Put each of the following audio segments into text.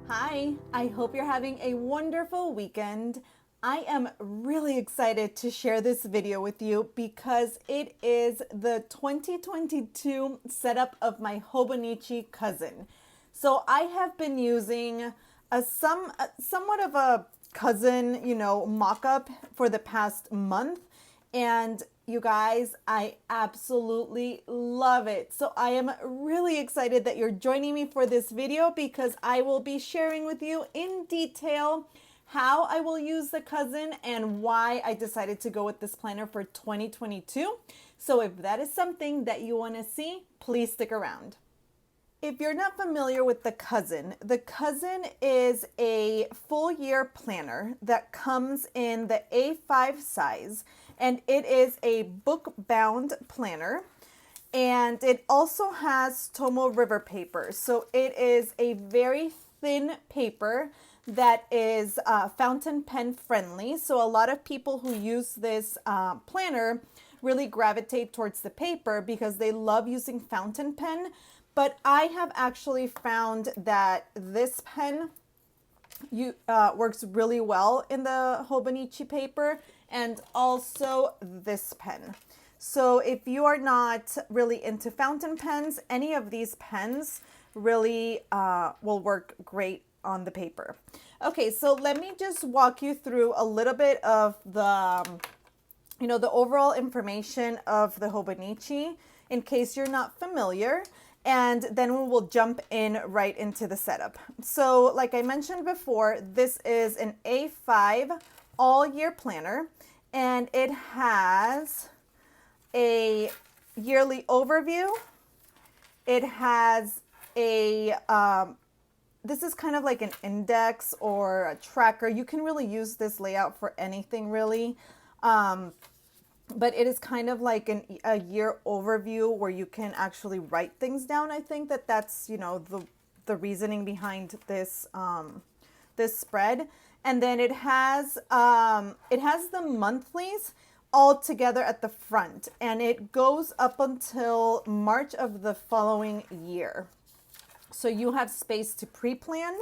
Hi, I hope you're having a wonderful weekend. I am really excited to share this video with you because it is the 2022 setup of my Hobonichi cousin. So I have been using somewhat of a cousin, mock-up for the past month. And you guys, I absolutely love it. So I am really excited that you're joining me for this video because I will be sharing with you in detail how I will use the cousin and why I decided to go with this planner for 2022. So if that is something that you want to see, please stick around. If you're not familiar with the cousin is a full year planner that comes in the A5 size, and it is a book bound planner. And it also has Tomo River paper. So it is a very thin paper that is fountain pen friendly. So a lot of people who use this planner really gravitate towards the paper because they love using fountain pen. But I have actually found that this pen works really well in the Hobonichi paper, and also this pen. So if you are not really into fountain pens, any of these pens really will work great on the paper. Okay, so let me just walk you through a little bit of the the overall information of the Hobonichi in case you're not familiar. And then we will jump in right into the setup. So like I mentioned before, this is an A5 all year planner, and it has a yearly overview. It has a, this is kind of like an index or a tracker. You can really use this layout for anything really. But it is kind of like a year overview where you can actually write things down. I think that's, the reasoning behind this, this spread. And then it has the monthlies all together at the front, and it goes up until March of the following year. So you have space to pre-plan.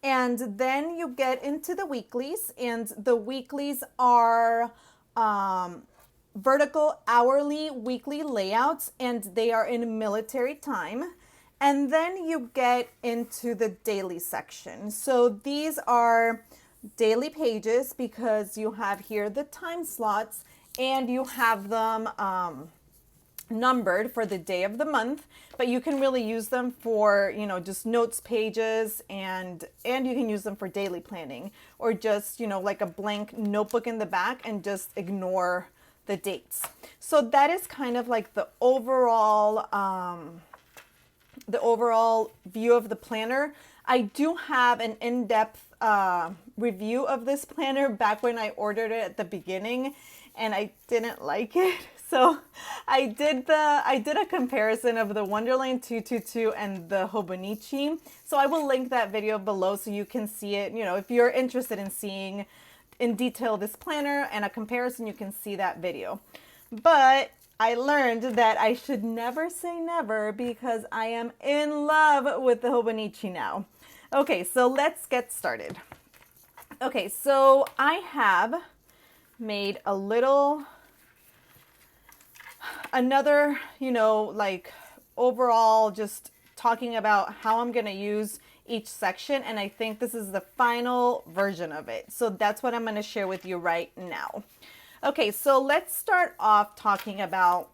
And then you get into the weeklies, and the weeklies are, vertical hourly weekly layouts, and they are in military time. And then you get into the daily section. So these are daily pages because you have here the time slots, and you have them numbered for the day of the month, but you can really use them for, just notes pages, and you can use them for daily planning, or just, like a blank notebook in the back and just ignore the dates. So that is kind of like the overall view of the planner. I do have an in-depth review of this planner back when I ordered it at the beginning, and I didn't like it. So I did a comparison of the Wonderland 222 and the Hobonichi. So I will link that video below so you can see it. If you're interested in seeing in detail this planner and a comparison, you can see that video. But I learned that I should never say never because I am in love with the Hobonichi now. Okay, so let's get started. Okay, so I have made another, like overall just talking about how I'm going to use each section, and I think this is the final version of it. So that's what I'm going to share with you right now. Okay, so let's start off talking about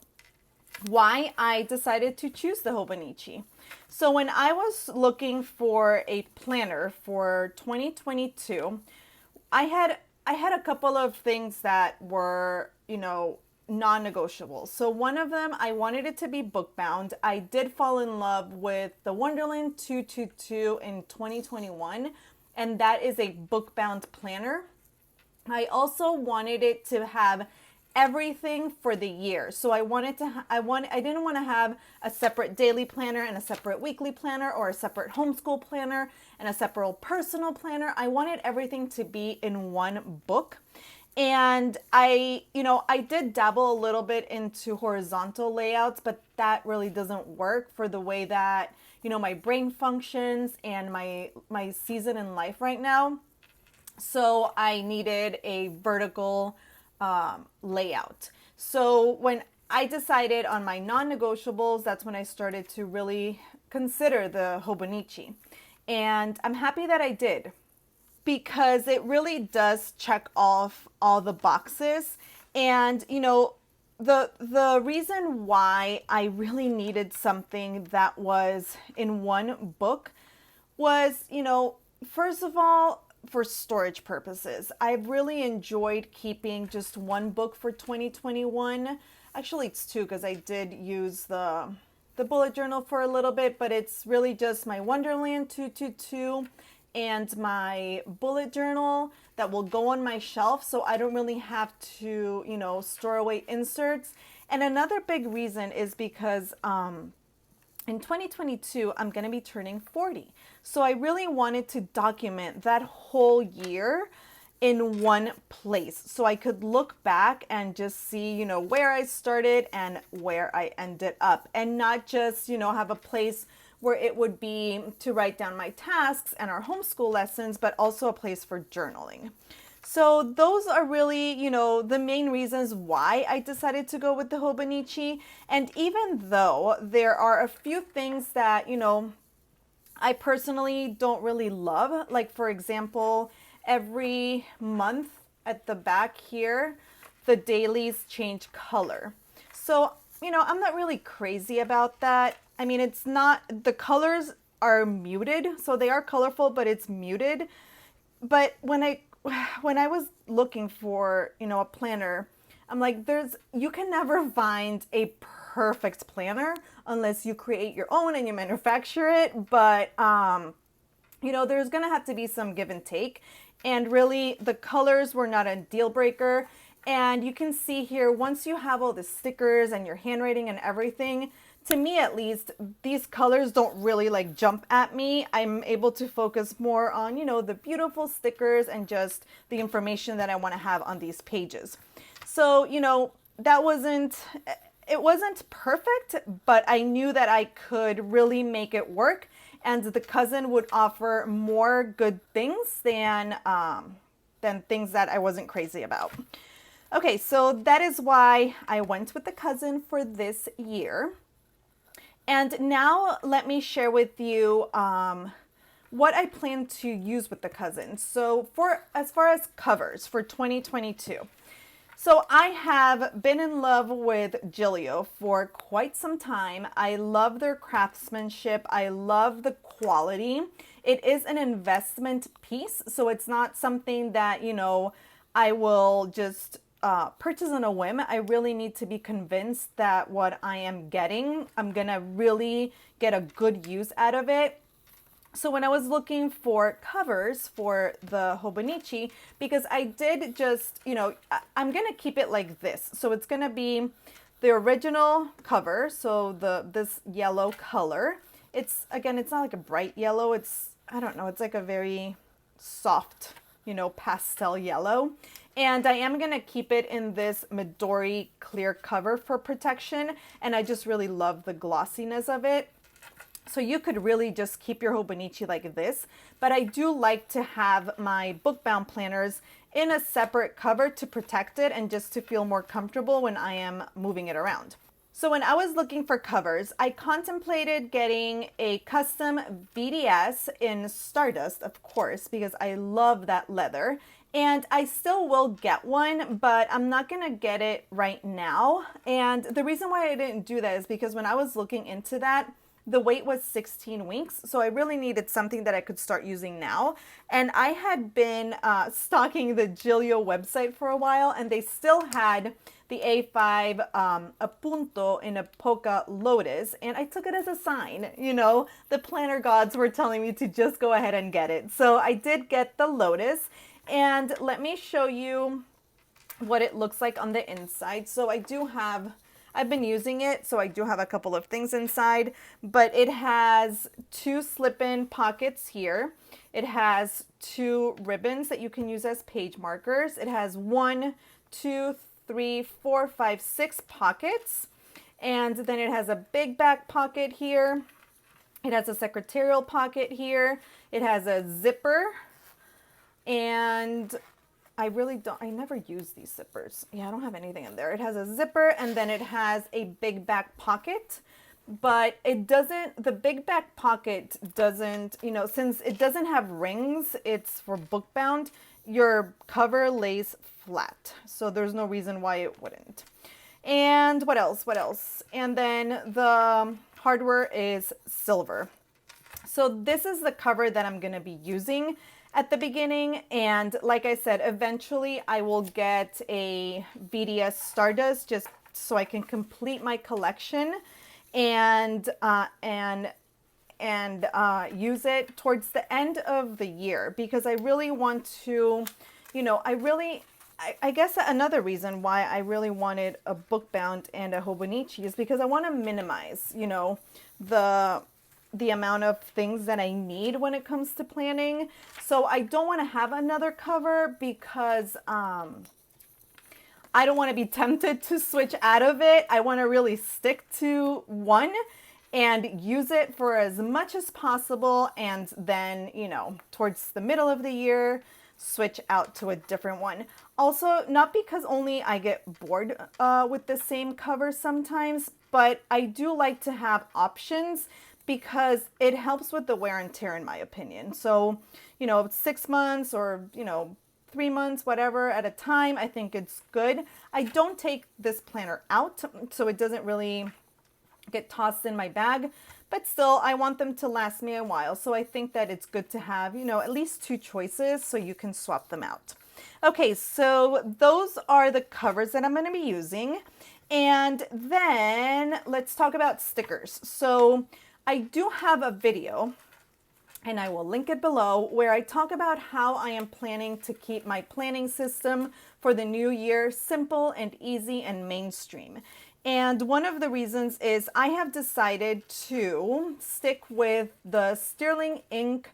why I decided to choose the Hobonichi. So when I was looking for a planner for 2022, I had a couple of things that were, non-negotiable. So one of them, I wanted it to be book bound. I did fall in love with the Wonderland 222 in 2021, and that is a book bound planner. I also wanted it to have everything for the year. So I didn't want to have a separate daily planner and a separate weekly planner, or a separate homeschool planner and a separate personal planner. I wanted everything to be in one book. And I did dabble a little bit into horizontal layouts, but that really doesn't work for the way that, my brain functions and my season in life right now. So I needed a vertical layout. So when I decided on my non-negotiables, that's when I started to really consider the Hobonichi. And I'm happy that I did, because it really does check off all the boxes. And the reason why I really needed something that was in one book was, first of all, for storage purposes. I've really enjoyed keeping just one book for 2021. Actually, it's two, because I did use the bullet journal for a little bit, but it's really just my Wonderland 222 and my bullet journal that will go on my shelf, so I don't really have to, store away inserts. And another big reason is because in 2022, I'm going to be turning 40. So I really wanted to document that whole year in one place, so I could look back and just see, where I started and where I ended up, and not just, have a place where it would be to write down my tasks and our homeschool lessons, but also a place for journaling. So those are really, the main reasons why I decided to go with the Hobonichi. And even though there are a few things that, I personally don't really love, like for example, every month at the back here, the dailies change color. So, I'm not really crazy about that. I mean, it's not, the colors are muted, so they are colorful, but it's muted. But when I was looking for, a planner, I'm like, you can never find a perfect planner unless you create your own and you manufacture it. But, there's going to have to be some give and take. And really, the colors were not a deal breaker. And you can see here, once you have all the stickers and your handwriting and everything, to me at least, these colors don't really jump at me. I'm able to focus more on, the beautiful stickers and just the information that I want to have on these pages. So, it wasn't perfect, but I knew that I could really make it work, and the cousin would offer more good things than things that I wasn't crazy about. Okay, so that is why I went with the cousin for this year. And now let me share with you what I plan to use with the cousin. So as far as covers for 2022. So I have been in love with Gillio for quite some time. I love their craftsmanship. I love the quality. It is an investment piece, so it's not something that, I will just purchase on a whim. I really need to be convinced that what I am getting, I'm gonna really get a good use out of it. So when I was looking for covers for the Hobonichi, because I did just, I'm gonna keep it like this. So it's gonna be the original cover, so this yellow color. It's, again, it's not like a bright yellow. It's, I don't know, it's like a very soft, pastel yellow. And I am going to keep it in this Midori clear cover for protection. And I just really love the glossiness of it. So you could really just keep your Hobonichi like this. But I do like to have my book-bound planners in a separate cover to protect it and just to feel more comfortable when I am moving it around. So when I was looking for covers, I contemplated getting a custom VDS in Stardust, of course, because I love that leather. And I still will get one, but I'm not gonna get it right now. And the reason why I didn't do that is because when I was looking into that, the wait was 16 weeks. So I really needed something that I could start using now. And I had been stalking the Gillio website for a while, and they still had the A5 Appunto in a polka lotus. And I took it as a sign, the planner gods were telling me to just go ahead and get it. So I did get the lotus. And let me show you what it looks like on the inside. So I've been using it, so I do have a couple of things inside, but it has 2 slip-in pockets here. It has 2 ribbons that you can use as page markers. It has 1, 2, 3, 4, 5, 6 pockets. And then it has a big back pocket here. It has a secretarial pocket here. It has a zipper, and I never use these zippers. Yeah, I don't have anything in there. It has a zipper, and then it has a big back pocket, but the big back pocket doesn't, since it doesn't have rings, it's for book bound, your cover lays flat. So there's no reason why it wouldn't. And what else? And then the hardware is silver. So this is the cover that I'm going to be using at the beginning. And like I said, eventually I will get a VDS Stardust just so I can complete my collection and use it towards the end of the year, because I really want to, I guess another reason why I really wanted a book bound and a Hobonichi is because I want to minimize, the amount of things that I need when it comes to planning. So I don't want to have another cover because I don't want to be tempted to switch out of it. I want to really stick to one and use it for as much as possible, and then, towards the middle of the year, switch out to a different one. Also, not because only I get bored with the same cover sometimes, but I do like to have options because it helps with the wear and tear, in my opinion. So, 6 months or, 3 months, whatever at a time, I think it's good. I don't take this planner out, so it doesn't really get tossed in my bag, but still I want them to last me a while. So I think that it's good to have, at least 2 choices so you can swap them out. Okay, so those are the covers that I'm going to be using. And then let's talk about stickers. So I do have a video, and I will link it below, where I talk about how I am planning to keep my planning system for the new year simple and easy and mainstream. And one of the reasons is I have decided to stick with the Sterling Ink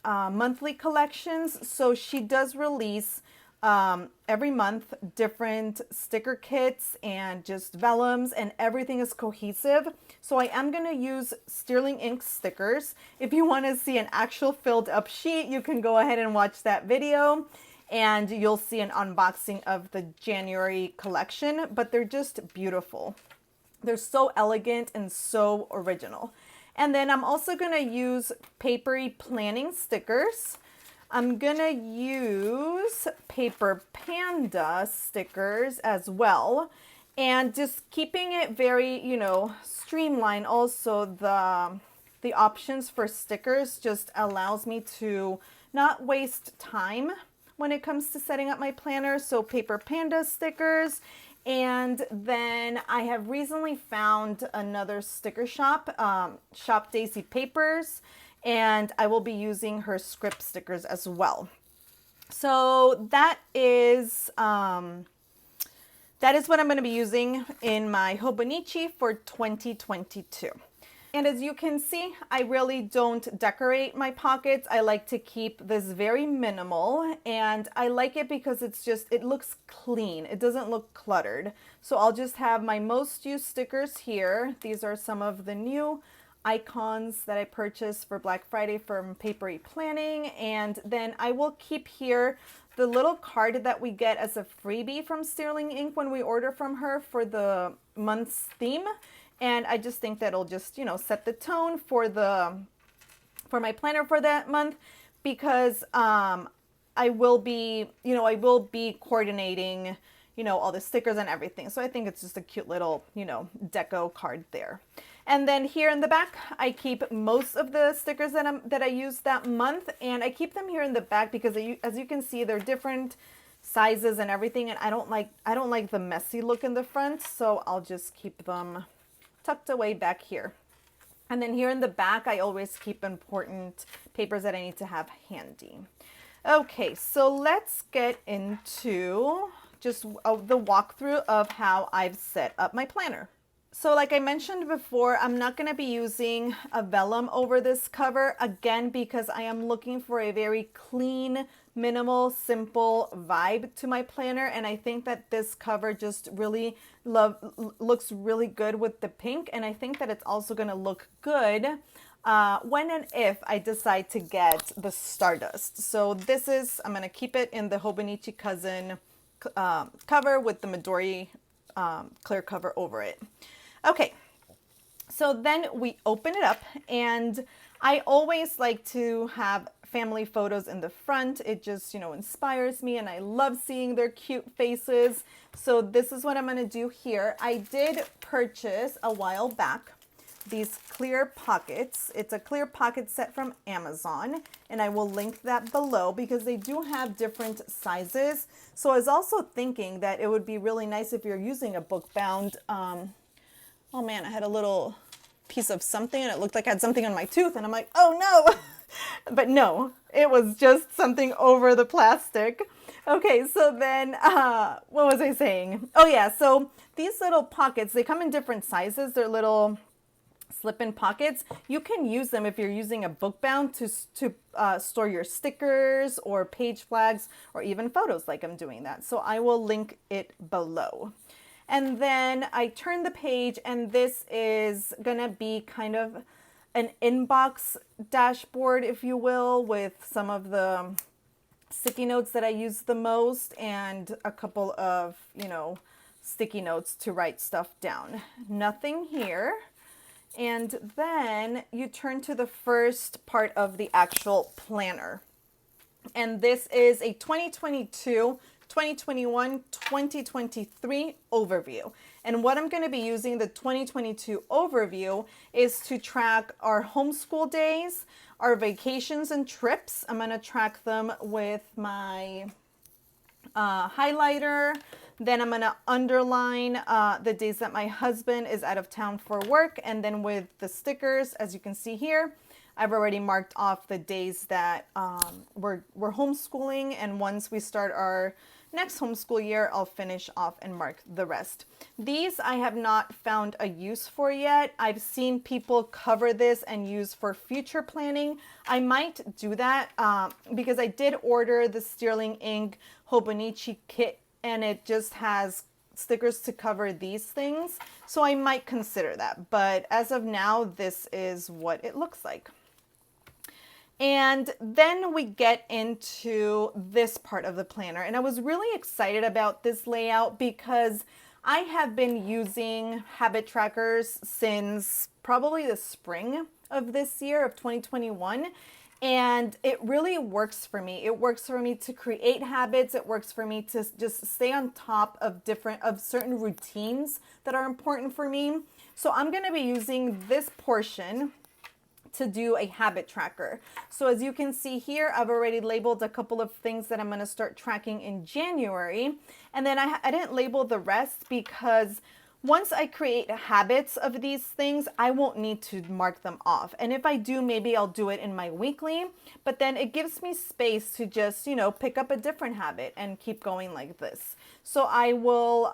monthly collections. So she does release every month different sticker kits and just vellums, and everything is cohesive. So I am going to use Sterling Ink stickers. If you want to see an actual filled up sheet, you can go ahead and watch that video, and you'll see an unboxing of the January collection, but they're just beautiful. They're so elegant and so original. And then I'm also going to use papery planning stickers. I'm going to use Paper Panda stickers as well. And just keeping it very, streamlined. Also, the options for stickers just allows me to not waste time when it comes to setting up my planner. So Paper Panda stickers. And then I have recently found another sticker shop, Shop Daisy Papers, and I will be using her script stickers as well. So that is what I'm going to be using in my Hobonichi for 2022. And as you can see, I really don't decorate my pockets. I like to keep this very minimal, and I like it because it looks clean. It doesn't look cluttered. So I'll just have my most used stickers here. These are some of the new icons that I purchased for Black Friday from Papery Planning. And then I will keep here the little card that we get as a freebie from Sterling Ink when we order from her for the month's theme. And I just think that'll just, set the tone for my planner for that month, because I will be coordinating, all the stickers and everything. So I think it's just a cute little, deco card there. And then here in the back, I keep most of the stickers that I use that month, and I keep them here in the back because as you can see, they're different sizes and everything, and I don't like the messy look in the front, so I'll just keep them tucked away back here. And then here in the back, I always keep important papers that I need to have handy. Okay, so let's get into just the walkthrough of how I've set up my planner. So like I mentioned before, I'm not going to be using a vellum over this cover, again, because I am looking for a very clean, minimal, simple vibe to my planner. And I think that this cover just really looks really good with the pink. And I think that it's also going to look good when and if I decide to get the Stardust. So this is, I'm going to keep it in the Hobonichi Cousin cover with the Midori clear cover over it. Okay, so then we open it up, and I always like to have family photos in the front. It just, inspires me, and I love seeing their cute faces. So this is what I'm going to do here. I did purchase a while back these clear pockets. It's a clear pocket set from Amazon, and I will link that below because they do have different sizes. So I was also thinking that it would be really nice if you're using a book bound. Oh man, I had a little piece of something and it looked like I had something on my tooth, and I'm like, oh no. But no, it was just something over the plastic. Okay, so then what was I saying? Oh yeah, so these little pockets, they come in different sizes. They're little slip-in pockets. You can use them if you're using a book bound to store your stickers or page flags or even photos, like I'm doing that. So I will link it below. And then I turn the page, and this is gonna be kind of an inbox dashboard, if you will, with some of the sticky notes that I use the most and a couple of, sticky notes to write stuff down. Nothing here. And then you turn to the first part of the actual planner. And this is a 2022, 2021, 2023 overview. And what I'm going to be using the 2022 overview is to track our homeschool days, our vacations and trips. I'm going to track them with my highlighter. Then I'm going to underline the days that my husband is out of town for work. And then with the stickers, as you can see here, I've already marked off the days that we're homeschooling. And once we start our next homeschool year, I'll finish off and mark the rest. These I have not found a use for yet. I've seen people cover this and use for future planning. I might do that because I did order the Sterling Ink Hobonichi kit, and it just has stickers to cover these things. So I might consider that. But as of now, this is what it looks like. And then we get into this part of the planner. And I was really excited about this layout because I have been using habit trackers since probably the spring of this year of 2021. And it really works for me. It works for me to create habits. It works for me to just stay on top of certain routines that are important for me. So I'm going to be using this portion to do a habit tracker. So as you can see here, I've already labeled a couple of things that I'm going to start tracking in January. And then I didn't label the rest because once I create habits of these things, I won't need to mark them off. And if I do, maybe I'll do it in my weekly, but then it gives me space to just, pick up a different habit and keep going like this. So I will,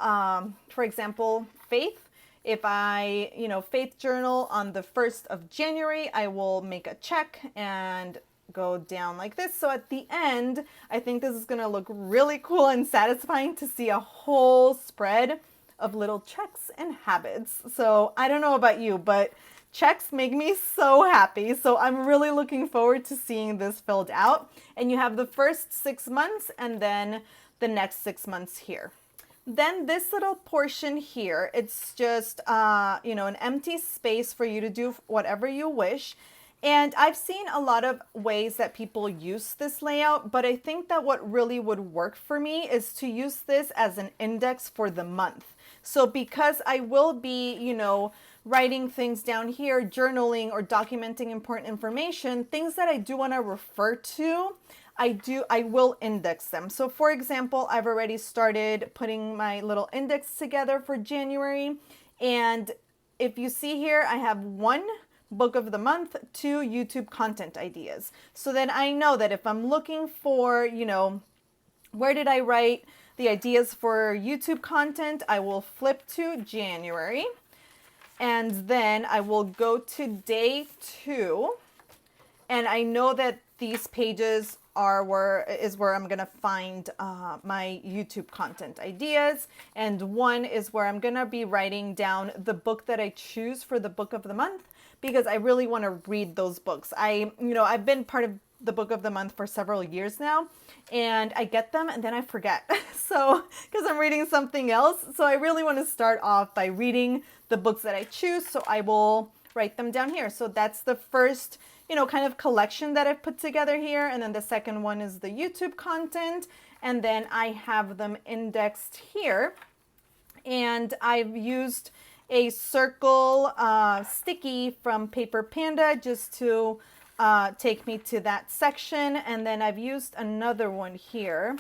for example, faith. If I, faith journal on the 1st of January, I will make a check and go down like this. So at the end, I think this is going to look really cool and satisfying to see a whole spread of little checks and habits. So I don't know about you, but checks make me so happy. So I'm really looking forward to seeing this filled out. And you have the first 6 months and then the next 6 months here. Then this little portion here, it's just, an empty space for you to do whatever you wish. And I've seen a lot of ways that people use this layout, but I think that what really would work for me is to use this as an index for the month. So because I will be, writing things down here, journaling or documenting important information, things that I do want to refer to, I will index them. So for example, I've already started putting my little index together for January. And if you see here, I have 1 book of the month, 2 YouTube content ideas. So then I know that if I'm looking for, where did I write the ideas for YouTube content, I will flip to January. And then I will go to day 2. And I know that these pages is where I'm gonna find my YouTube content ideas, and one is where I'm gonna be writing down the book that I choose for the book of the month, because I really want to read those books. I've been part of the book of the month for several years now, and I get them and then I forget. So, because I'm reading something else. So I really want to start off by reading the books that I choose. So I will write them down here. So that's the first, kind of collection that I've put together here. And then the second one is the YouTube content. And then I have them indexed here. And I've used a circle sticky from Paper Panda just to take me to that section. And then I've used another one here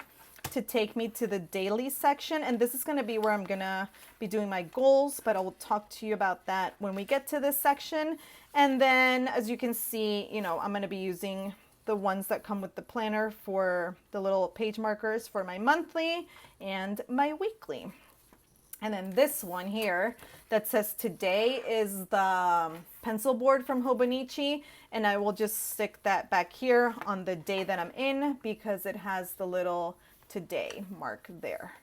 to take me to the daily section. And this is going to be where I'm going to be doing my goals, but I will talk to you about that when we get to this section. And then, as you can see, I'm going to be using the ones that come with the planner for the little page markers for my monthly and my weekly. And then this one here that says today is the pencil board from Hobonichi, and I will just stick that back here on the day that I'm in because it has the little today mark there.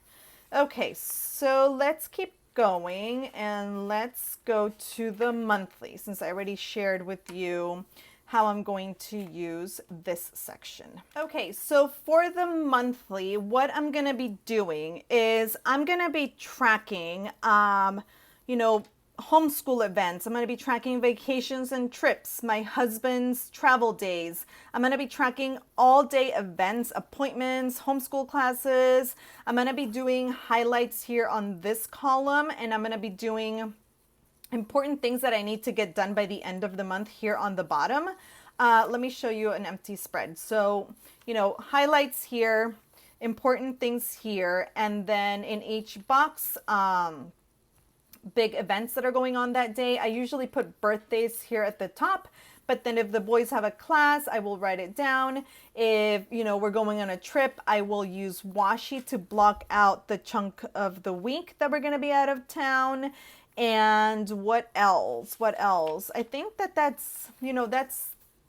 Okay, so let's keep going and let's go to the monthly, since I already shared with you how I'm going to use this section. Okay, so for the monthly, what I'm gonna be doing is I'm gonna be tracking, homeschool events. I'm gonna be tracking vacations and trips, my husband's travel days. I'm gonna be tracking all day events, appointments, homeschool classes. I'm gonna be doing highlights here on this column, and I'm gonna be doing important things that I need to get done by the end of the month here on the bottom. Let me show you an empty spread. So, highlights here, important things here, and then in each box, big events that are going on that day. I usually put birthdays here at the top, but then if the boys have a class, I will write it down. If, we're going on a trip, I will use washi to block out the chunk of the week that we're going to be out of town. And what else? I think that's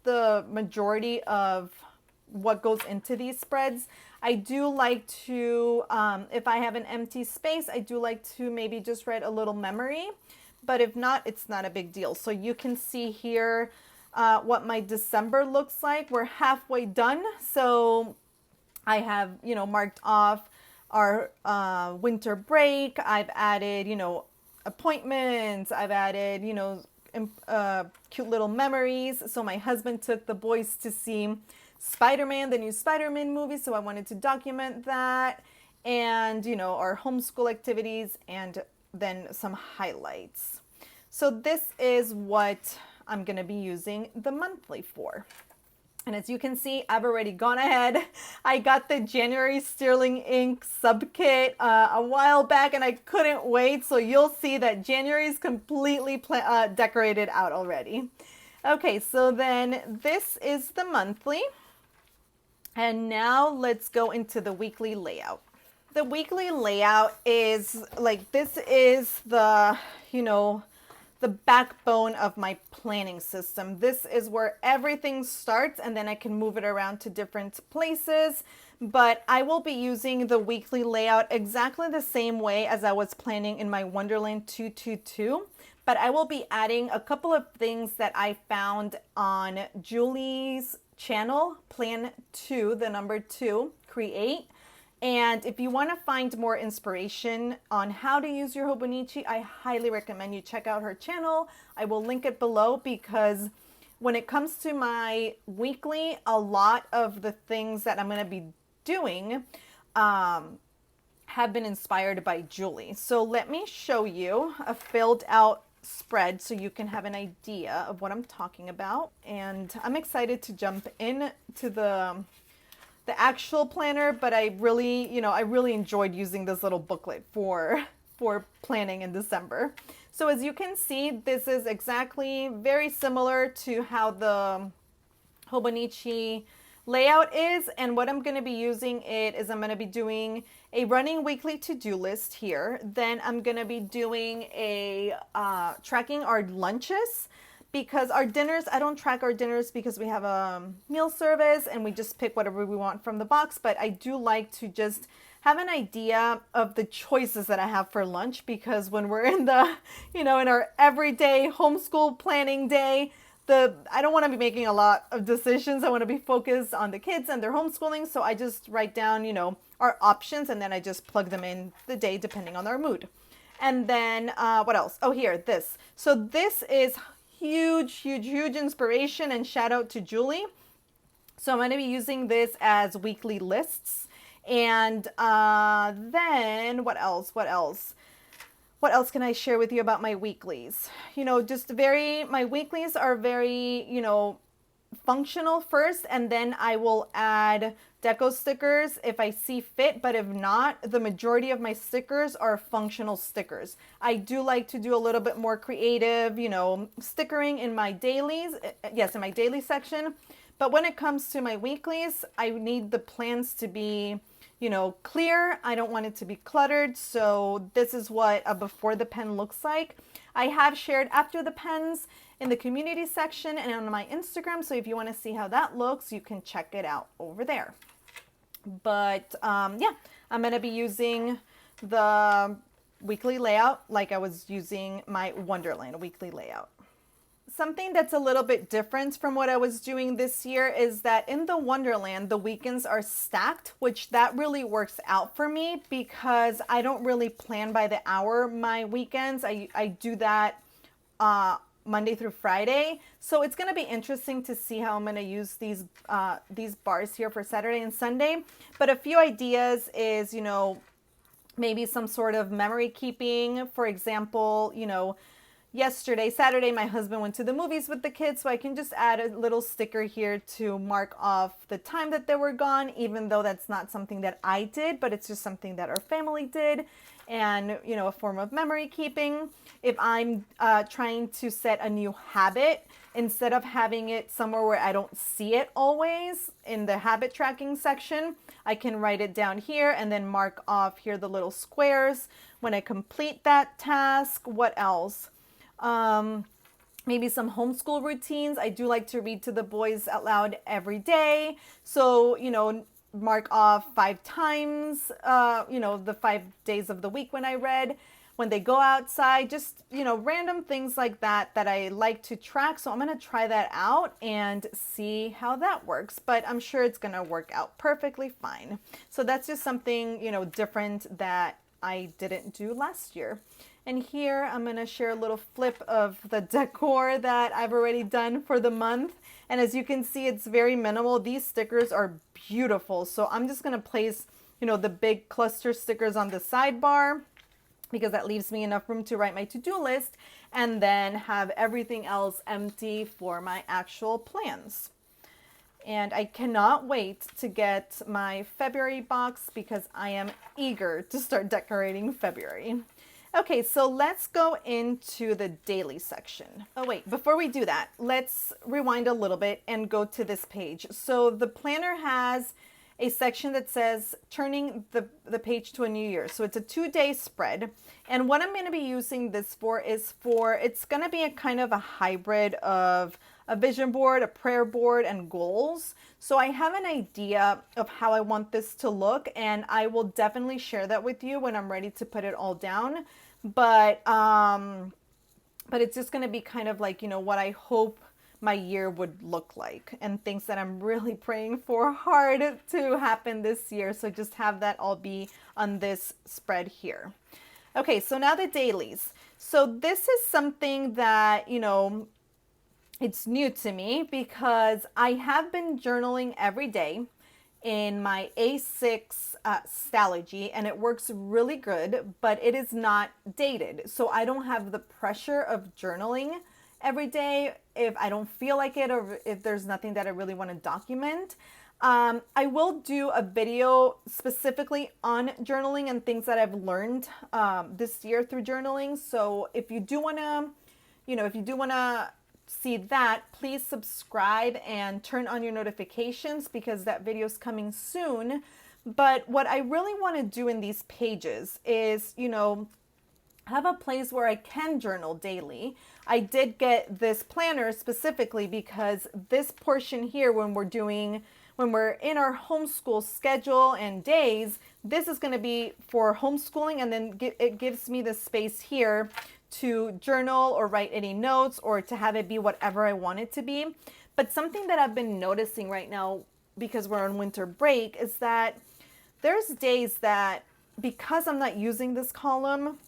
the majority of what goes into these spreads. I do like to, if I have an empty space, I do like to maybe just write a little memory, but if not, it's not a big deal. So you can see here what my December looks like. We're halfway done. So I have, marked off our winter break. I've added, appointments. I've added, cute little memories. So my husband took the boys to see Spider-Man, the new Spider-Man movie. So I wanted to document that, and, our homeschool activities, and then some highlights. So this is what I'm going to be using the monthly for. And as you can see, I've already gone ahead. I got the January Sterling ink sub kit a while back, and I couldn't wait. So you'll see that January is completely decorated out already. Okay, so then this is the monthly. And now let's go into the weekly layout. The weekly layout is like, this is the, the backbone of my planning system. This is where everything starts, and then I can move it around to different places. But I will be using the weekly layout exactly the same way as I was planning in my Wonderland 222. But I will be adding a couple of things that I found on Julie's channel, Plan 2, the number 2, Create. And if you want to find more inspiration on how to use your Hobonichi, I highly recommend you check out her channel. I will link it below, because when it comes to my weekly, a lot of the things that I'm going to be doing have been inspired by Julie. So let me show you a filled out spread so you can have an idea of what I'm talking about. And I'm excited to jump into the actual planner, but I really enjoyed using this little booklet for planning in December. So as you can see, this is exactly very similar to how the Hobonichi layout is. And what I'm going to be using is I'm going to be doing a running weekly to-do list here. Then I'm going to be doing a tracking our lunches, because our dinners, I don't track our dinners because we have a meal service and we just pick whatever we want from the box. But I do like to just have an idea of the choices that I have for lunch, because when we're in the, in our everyday homeschool planning day, I don't want to be making a lot of decisions. I want to be focused on the kids and their homeschooling. So I just write down, our options, and then I just plug them in the day depending on our mood. And then what else? Oh, here, this. So this is huge inspiration, and shout out to Julie. So I'm going to be using this as weekly lists. And then what else? What else can I share with you about my weeklies? My weeklies are very, functional first, and then I will add deco stickers if I see fit. But if not, the majority of my stickers are functional stickers. I do like to do a little bit more creative, stickering in my dailies. Yes, in my daily section. But when it comes to my weeklies, I need the plans to be, clear. I don't want it to be cluttered. So this is what a before the pen looks like. I have shared after the pens in the community section and on my Instagram. So if you want to see how that looks, you can check it out over there. But yeah, I'm going to be using the weekly layout like I was using my Wonderland weekly layout. Something that's a little bit different from what I was doing this year is that in the Wonderland, the weekends are stacked, which that really works out for me because I don't really plan by the hour my weekends. I do that Monday through Friday. So it's going to be interesting to see how I'm going to use these bars here for Saturday and Sunday. But a few ideas is, maybe some sort of memory keeping. For example, yesterday, Saturday, my husband went to the movies with the kids, so I can just add a little sticker here to mark off the time that they were gone, even though that's not something that I did, but it's just something that our family did, and, a form of memory keeping. If I'm trying to set a new habit, instead of having it somewhere where I don't see it always in the habit tracking section, I can write it down here and then mark off here the little squares when I complete that task. What else? Maybe some homeschool routines. I do like to read to the boys out loud every day. So, mark off 5 times, the 5 days of the week when I read, when they go outside, just, random things like that I like to track. So I'm going to try that out and see how that works, but I'm sure it's going to work out perfectly fine. So that's just something, different that I didn't do last year. And here I'm going to share a little flip of the decor that I've already done for the month. And as you can see, it's very minimal. These stickers are beautiful. So I'm just going to place, the big cluster stickers on the sidebar because that leaves me enough room to write my to-do list and then have everything else empty for my actual plans. And I cannot wait to get my February box because I am eager to start decorating February. Okay, so let's go into the daily section. Oh wait, before we do that, let's rewind a little bit and go to this page. So the planner has a section that says turning the page to a new year. So it's a 2-day spread. And what I'm going to be using this for is it's going to be a kind of a hybrid of a vision board, a prayer board, and goals. So I have an idea of how I want this to look, and I will definitely share that with you when I'm ready to put it all down. But it's just going to be kind of like, what I hope my year would look like and things that I'm really praying for hard to happen this year. So just have that all be on this spread here. Okay, so now the dailies. So this is something that, it's new to me because I have been journaling every day in my A6 Stalogy, and it works really good, but it is not dated. So I don't have the pressure of journaling every day if I don't feel like it or if there's nothing that I really want to document. I will do a video specifically on journaling and things that I've learned this year through journaling. So if you do want to, see that, please subscribe and turn on your notifications because that video is coming soon. But what I really want to do in these pages is, have a place where I can journal daily. I did get this planner specifically because this portion here, when we're in our homeschool schedule and days, this is going to be for homeschooling, and then it gives me the space here to journal or write any notes or to have it be whatever I want it to be. But something that I've been noticing right now, because we're on winter break, is that there's days that because I'm not using this column,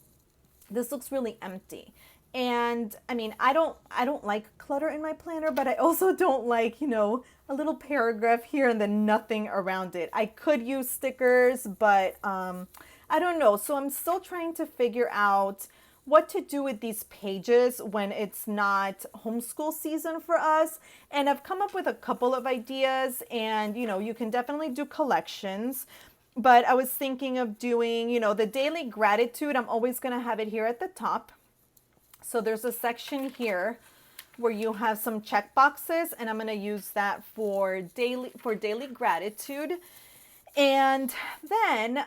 this looks really empty. And I mean, I don't like clutter in my planner, but I also don't like, a little paragraph here and then nothing around it. I could use stickers, but I don't know. So I'm still trying to figure out what to do with these pages when it's not homeschool season for us. And I've come up with a couple of ideas, and you can definitely do collections. But I was thinking of doing, the daily gratitude. I'm always going to have it here at the top. So there's a section here where you have some check boxes, and I'm going to use that for daily gratitude. And then,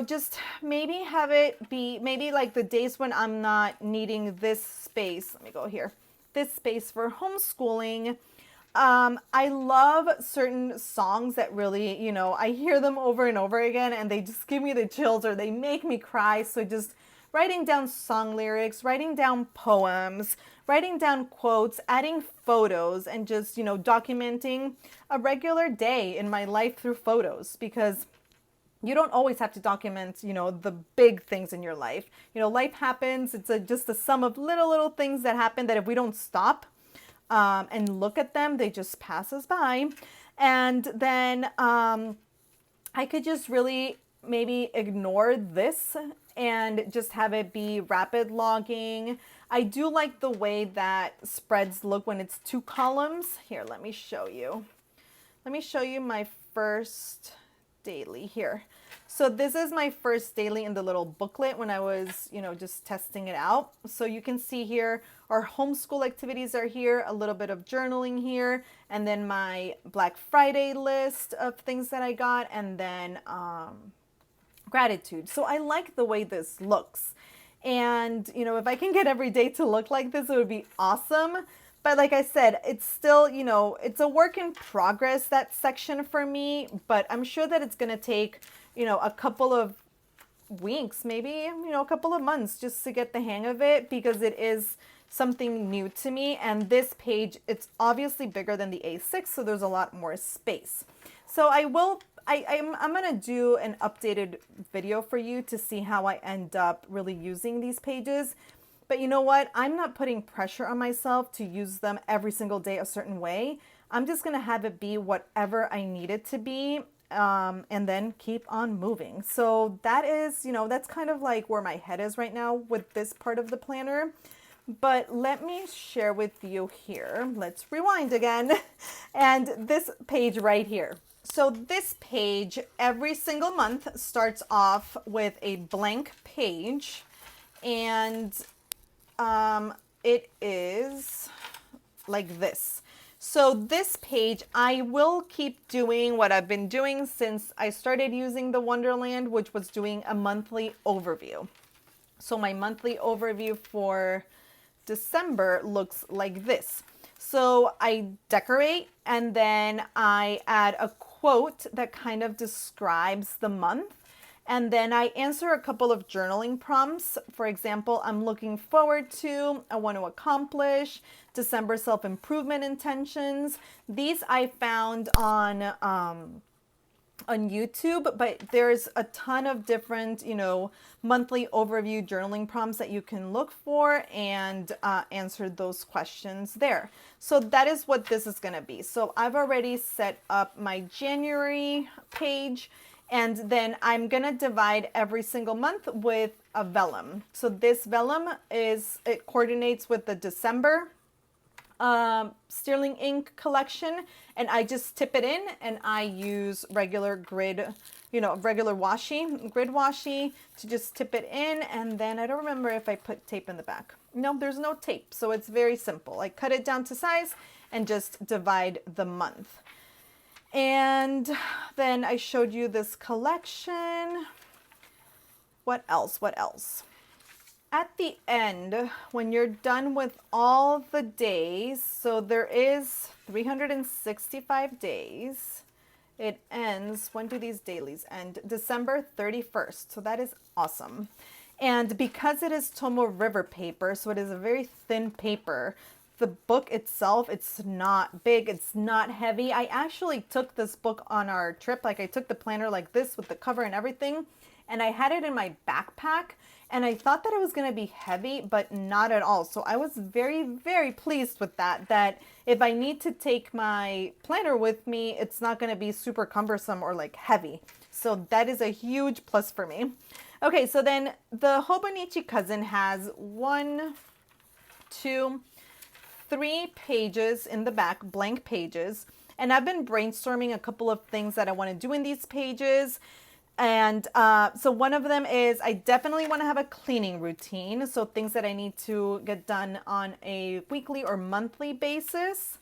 just maybe have it be maybe like the days when I'm not needing this space. Let me go here. This space for homeschooling. I love certain songs that really, I hear them over and over again and they just give me the chills or they make me cry. So just writing down song lyrics, writing down poems, writing down quotes, adding photos, and just, documenting a regular day in my life through photos, because you don't always have to document, the big things in your life. Life happens. It's just a sum of little things that happen that if we don't stop and look at them, they just pass us by. And then I could just really maybe ignore this and just have it be rapid logging. I do like the way that spreads look when it's 2 columns. Here, let me show you. Let me show you my first daily here. So this is my first daily in the little booklet when I was, just testing it out. So you can see here, our homeschool activities are here, a little bit of journaling here, and then my Black Friday list of things that I got, and then gratitude. So I like the way this looks. And, if I can get every day to look like this, it would be awesome. But like I said, it's still, it's a work in progress, that section for me. But I'm sure that it's going to take, a couple of weeks, maybe, a couple of months just to get the hang of it, because it is something new to me. And this page, it's obviously bigger than the A6, so there's a lot more space. So I'm going to do an updated video for you to see how I end up really using these pages. But you know what? I'm not putting pressure on myself to use them every single day a certain way. I'm just going to have it be whatever I need it to be, and then keep on moving. So that is, that's kind of like where my head is right now with this part of the planner. But let me share with you here. Let's rewind again. And this page right here. So this page every single month starts off with a blank page, and it is like this. So this page, I will keep doing what I've been doing since I started using the Wonderland, which was doing a monthly overview. So my monthly overview for December looks like this. So I decorate, and then I add a quote that kind of describes the month. And then I answer a couple of journaling prompts. For example, I'm looking forward to, I want to accomplish, December self-improvement intentions. These I found on YouTube, but there's a ton of different, monthly overview journaling prompts that you can look for and answer those questions there. So that is what this is going to be. So I've already set up my January page. And then I'm going to divide every single month with a vellum. So this vellum it coordinates with the December Sterling ink collection. And I just tip it in, and I use regular grid, regular grid washi to just tip it in. And then I don't remember if I put tape in the back. No, there's no tape. So it's very simple. I cut it down to size and just divide the month. And then I showed you this collection. What else? at the end, when you're done with all the days, so there is 365 days. It ends, when do these dailies end? December 31st. So that is awesome. And because it is Tomo River paper, so it is a very thin paper, the book itself, it's not big, it's not heavy. I actually took this book on our trip. Like, I took the planner like this with the cover and everything, and I had it in my backpack, and I thought that it was going to be heavy, but not at all. So I was very, very pleased with that, that if I need to take my planner with me, it's not going to be super cumbersome or like heavy. So that is a huge plus for me. Okay, so then the Hobonichi cousin has 1, 2, 3 pages in the back, blank pages. And I've been brainstorming a couple of things that I want to do in these pages. And so one of them is I definitely want to have a cleaning routine. So things that I need to get done on a weekly or monthly basis.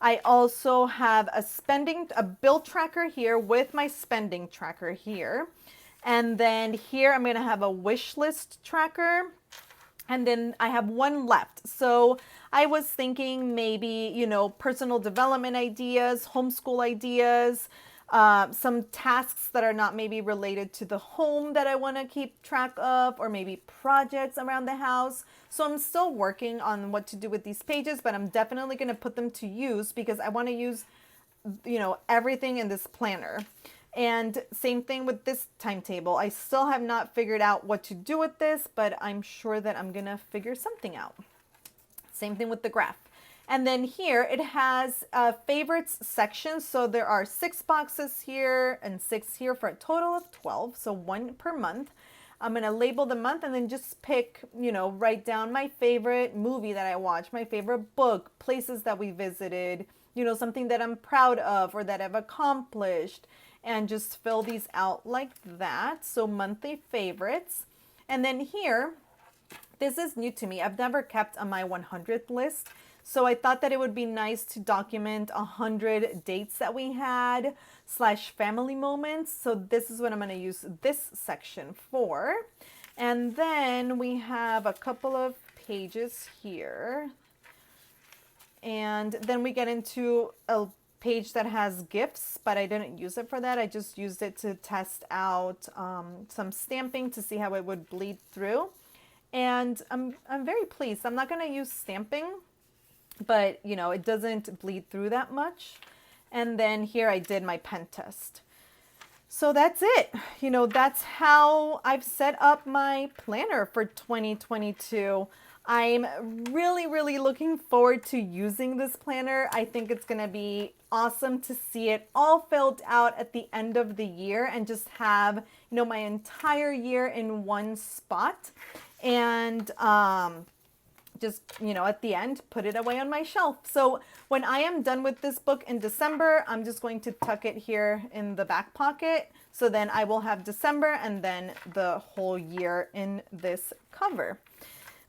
I also have a bill tracker here with my spending tracker here. And then here I'm going to have a wish list tracker. And then I have one left. So I was thinking maybe, you know, personal development ideas, homeschool ideas, some tasks that are not maybe related to the home that I want to keep track of, or maybe projects around the house. So I'm still working on what to do with these pages, but I'm definitely going to put them to use because I want to use, you know, everything in this planner. And same thing with this timetable. I still have not figured out what to do with this, but I'm sure that I'm going to figure something out. Same thing with the graph. And then here it has a favorites section. So there are 6 boxes here and 6 here for a total of 12. So 1 per month. I'm going to label the month and then just pick, you know, write down my favorite movie that I watched, my favorite book, places that we visited, you know, something that I'm proud of or that I've accomplished, and just fill these out like that. So monthly favorites. And then here, this is new to me. I've never kept on my 100th list. So I thought that it would be nice to document 100 dates that we had / family moments. So this is what I'm going to use this section for. And then we have a couple of pages here. And then we get into a page that has gifts, but I didn't use it for that. I just used it to test out some stamping to see how it would bleed through. And I'm very pleased. I'm not going to use stamping, but you know, it doesn't bleed through that much. And then here I did my pen test. So that's it. You know, that's how I've set up my planner for 2022. I'm really, really looking forward to using this planner. I think it's going to be awesome to see it all filled out at the end of the year and just have, you know, my entire year in one spot. And just, you know, at the end, put it away on my shelf. So when I am done with this book in December, I'm just going to tuck it here in the back pocket. So then I will have December and then the whole year in this cover.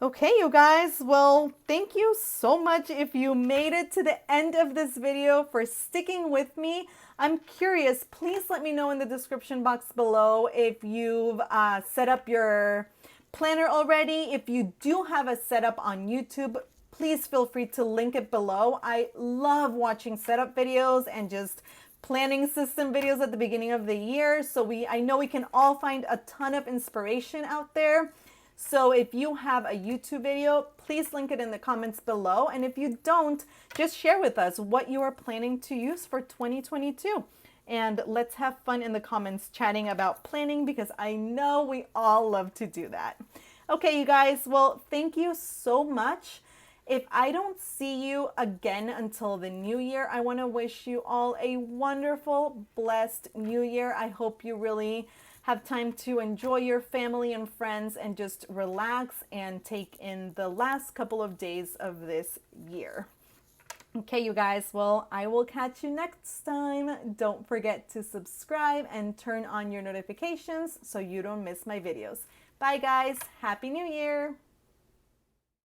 Okay, you guys, well, thank you so much if you made it to the end of this video for sticking with me. I'm curious, please let me know in the description box below if you've set up your planner already. If you do have a setup on YouTube, please feel free to link it below. I love watching setup videos and just planning system videos at the beginning of the year. So I know we can all find a ton of inspiration out there. So if you have a YouTube video, please link it in the comments below. And if you don't, just share with us what you are planning to use for 2022. And let's have fun in the comments chatting about planning because I know we all love to do that. Okay, you guys, well, thank you so much. If I don't see you again until the new year, I want to wish you all a wonderful, blessed new year. I hope you really have time to enjoy your family and friends and just relax and take in the last couple of days of this year. Okay, you guys, well, I will catch you next time. Don't forget to subscribe and turn on your notifications so you don't miss my videos. Bye, guys. Happy New Year.